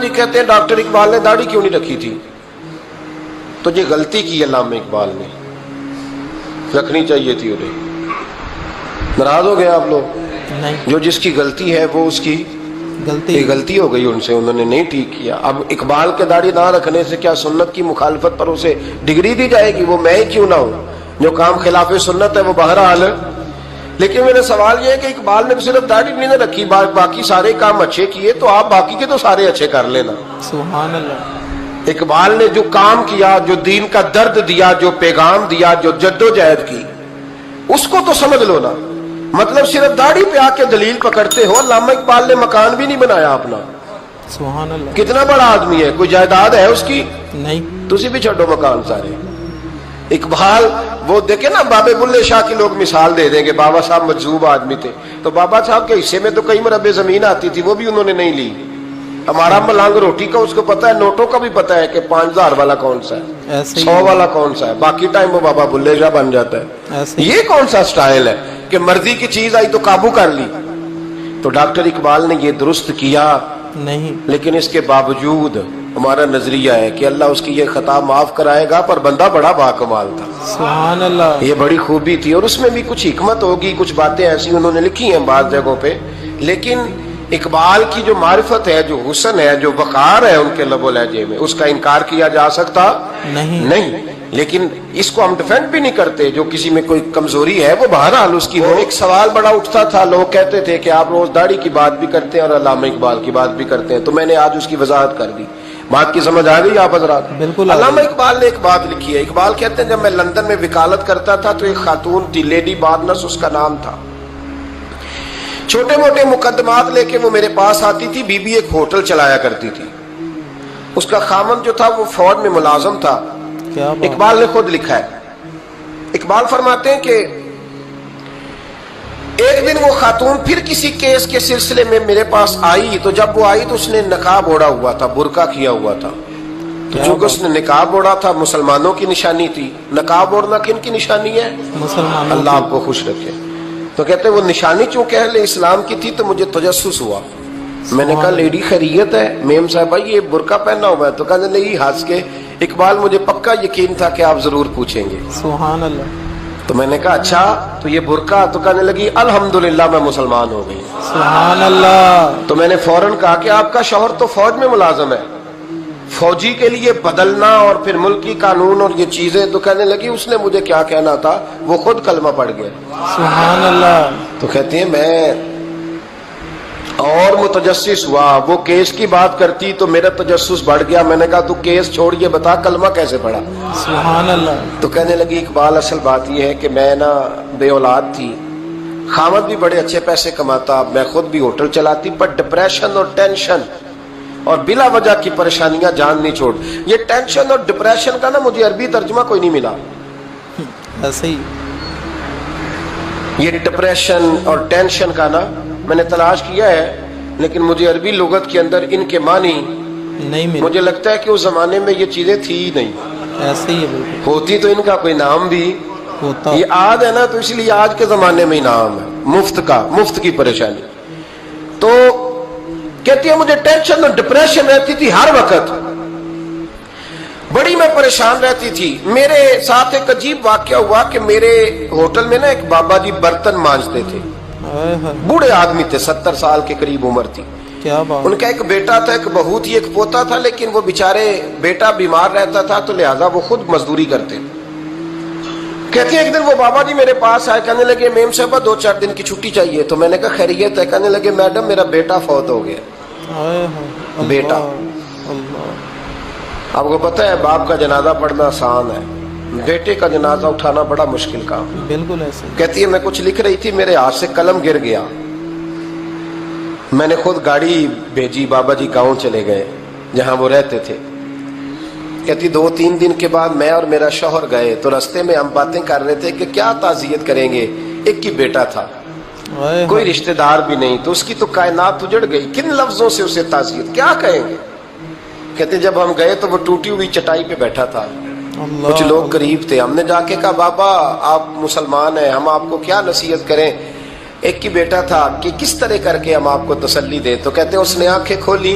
جی کہتے ہیں ڈاکٹر اقبال نے داڑھی کیوں نہیں رکھی تھی؟ تو یہ غلطی کی علامہ اقبال نے، رکھنی چاہیے تھی انہیں۔ ناراض ہو گئے آپ لوگ؟ نہیں، جو جس کی غلطی ہے وہ اس کی غلطی ہو گئی ان سے، انہوں نے نہیں ٹھیک کیا۔ اب اقبال کے داڑھی نہ رکھنے سے کیا سنت کی مخالفت پر اسے ڈگری دی جائے گی؟ وہ میں ہی کیوں نہ ہوں، جو کام خلاف سنت ہے وہ بہرحال۔ لیکن میرا سوال یہ ہے کہ اقبال نے صرف داڑھی نہیں نہ رکھی، باقی سارے کام اچھے کیے، تو آپ باقی کے تو سارے اچھے کر لینا۔ سبحان اللہ۔ اقبال نے جو کام کیا، جو دین کا درد دیا، جو پیغام دیا، جو جدوجہد کی، اس کو تو سمجھ لو نا۔ مطلب صرف داڑھی پہ آ کے دلیل پکڑتے ہو۔ علامہ اقبال نے مکان بھی نہیں بنایا اپنا، سبحان اللہ۔ کتنا بڑا آدمی ہے، کوئی جائیداد ہے اس کی؟ نہیں۔ تسی بھی چھوڑو مکان سارے۔ اقبال وہ دیکھیں نا، بابے بلے شاہ کی لوگ مثال دے دیں گے، بابا صاحب مجذوب آدمی تھے، تو بابا صاحب کے حصے میں تو کئی مربع زمین آتی تھی، وہ بھی انہوں نے نہیں لی۔ ہمارا ملانگ روٹی کا اس کو پتا ہے، نوٹوں کا بھی پتا ہے کہ 5000 والا کون سا ہے، 100 والا کون سا ہے، باقی ٹائم وہ بابا بلے شاہ بن جاتا ہے۔ یہ کون سا سٹائل ہے کہ مرضی کی چیز آئی تو قابو کر لی؟ تو ڈاکٹر اقبال نے یہ درست کیا نہیں، لیکن اس کے باوجود ہمارا نظریہ ہے کہ اللہ اس کی یہ خطا معاف کرائے گا، پر بندہ بڑا باکمال تھا۔ سبحان اللہ۔ یہ بڑی خوبی تھی، اور اس میں بھی کچھ حکمت ہوگی، کچھ باتیں ایسی انہوں نے لکھی ہیں بعض جگہوں پہ، لیکن اقبال کی جو معرفت ہے، جو حسن ہے، جو وقار ہے ان کے لب و لہجے میں، اس کا انکار کیا جا سکتا نہیں۔ لیکن اس کو ہم ڈیفینڈ بھی نہیں کرتے، جو کسی میں کوئی کمزوری ہے وہ بہرحال اس کی ہو۔ ایک سوال بڑا اٹھتا تھا، لوگ کہتے تھے کہ آپ روز داڑھی کی بات بھی کرتے ہیں اور علامہ اقبال کی بات بھی کرتے ہیں، تو میں نے آج اس کی وضاحت کر دی۔ بات کی سمجھ آ گئی آپ حضرات؟ بالکل۔ علامہ اقبال نے ایک بات لکھی ہے، اقبال کہتے ہیں جب میں لندن میں وکالت کرتا تھا تو ایک خاتون تھی، لیڈی بارنس اس کا نام تھا۔ چھوٹے موٹے مقدمات لے کے وہ میرے پاس آتی تھی۔ بی بی ایک ہوٹل چلایا کرتی تھی، اس کا خامند جو تھا وہ فوج میں ملازم تھا۔ اقبال نے خود لکھا ہے، اقبال فرماتے ہیں کہ ایک دن وہ خاتون پھر کسی کیس کے سلسلے میں میرے پاس آئی، تو جب وہ آئی تو اس نے نقاب اوڑھا ہوا تھا، برقع کیا ہوا تھا۔ تو چونکہ اس نے نقاب اوڑھا تھا، مسلمانوں کی نشانی تھی۔ نقاب اوڑھنا کن کی نشانی ہے؟ مسلمانوں۔ اللہ آپ کو خوش رکھے۔ تو کہتے وہ نشانی چونکہ اہل اسلام کی تھی تو مجھے تجسس ہوا۔ میں نے کہا لیڈی خیریت ہے؟ میم صاحبہ یہ برقع پہنا ہوا ہے؟ تو کہنے لگی ہنس کے، اقبال مجھے پکا یقین تھا کہ آپ ضرور پوچھیں گے۔ سبحان اللہ۔ تو میں نے کہا اچھا تو یہ برقع؟ تو کہنے لگی الحمدللہ میں مسلمان ہو گئی۔ سبحان اللہ۔ تو میں نے فوراً کہا کہ آپ کا شوہر تو فوج میں ملازم ہے، فوجی کے لیے بدلنا اور پھر ملکی قانون اور یہ چیزیں؟ تو کہنے لگی اس نے مجھے کیا کہنا تھا، وہ خود کلمہ پڑھ گیا۔ سبحان اللہ۔ تو کہتی ہیں میں اور متجسس ہوا، وہ کیس کی بات کرتی تو میرا تجسس بڑھ گیا۔ میں نے کہا تو کیس چھوڑ یہ بتا کلمہ کیسے پڑھا؟ سبحان اللہ۔ تو کہنے لگی اقبال اصل بات یہ ہے کہ میں نا بے اولاد تھی، خامد بھی بڑے اچھے پیسے کماتا، میں خود بھی ہوٹل چلاتی، پر ڈپریشن اور ٹینشن اور بلا وجہ کی پریشانیاں جان نہیں چھوڑ۔ یہ ٹینشن اور ڈپریشن کا نا مجھے عربی ترجمہ کوئی نہیں ملا۔ ایسے ہی یہ ڈپریشن اور ٹینشن کا نا میں نے تلاش کیا ہے، لیکن مجھے عربی لغت کے اندر ان کے معنی نہیں ملا۔ مجھے لگتا ہے کہ اس زمانے میں یہ چیزیں تھی ہی نہیں، ایسے ہی ہے، بالکل ہوتی تو ان کا کوئی نام بھی ہوتا۔ یہ آج ہے نا، تو اس لیے آج کے زمانے میں ہی نام ہے مفت کا، مفت کی پریشانی۔ تو کہتی ہے مجھے ٹینشن اور ڈپریشن رہتی تھی ہر وقت، بڑی میں پریشان رہتی تھی۔ میرے ساتھ ایک عجیب واقعہ ہوا کہ میرے ہوٹل میں نا ایک بابا جی برتن مانجتے تھے، بوڑھے آدمی تھے، 70 سال کے قریب عمر تھی۔ کیا بات۔ ان کا ایک بیٹا تھا، ایک بہو تھی، ایک پوتا تھا، لیکن وہ بیچارے بیٹا بیمار رہتا تھا تو لہٰذا وہ خود مزدوری کرتے۔ کہتے ہیں ایک دن وہ بابا جی میرے پاس آئے، کہنے لگے میم صاحبہ 2-4 دن کی چھٹی چاہیے۔ تو میں نے کہا خیریت ہے؟ کہنے لگے میڈم میرا بیٹا فوت ہو گیا۔ بیٹا، آپ کو پتہ ہے باپ کا جنازہ پڑھنا آسان ہے، بیٹے کا جنازہ اٹھانا بڑا مشکل کام۔ بالکل ایسے۔ کہتی ہے میں کچھ لکھ رہی تھی، میرے ہاتھ سے قلم گر گیا، میں نے خود گاڑی بھیجی، بابا جی گاؤں چلے گئے جہاں وہ رہتے تھے۔ کہتی 2-3 دن کے بعد میں اور میرا شوہر گئے تو رستے میں ہم باتیں کر رہے تھے کہ کیا تعزیت کریں گے، ایک ہی بیٹا تھا، کوئی رشتہ دار بھی نہیں، تو اس کی تو کائنات اجڑ گئی، کن لفظوں سے اسے تعزیت کیا کہیں گے۔ کہتے جب ہم گئے تو وہ ٹوٹی ہوئی چٹائی پہ بیٹھا تھا، کچھ لوگ قریب تھے، ہم نے جا کے کہا بابا آپ مسلمان ہیں، ہم آپ کو کیا نصیحت کریں، ایک ہی بیٹا تھا، کہ کس طرح کر کے ہم آپ کو تسلی دیں۔ تو کہتے اس نے آنکھیں کھولی،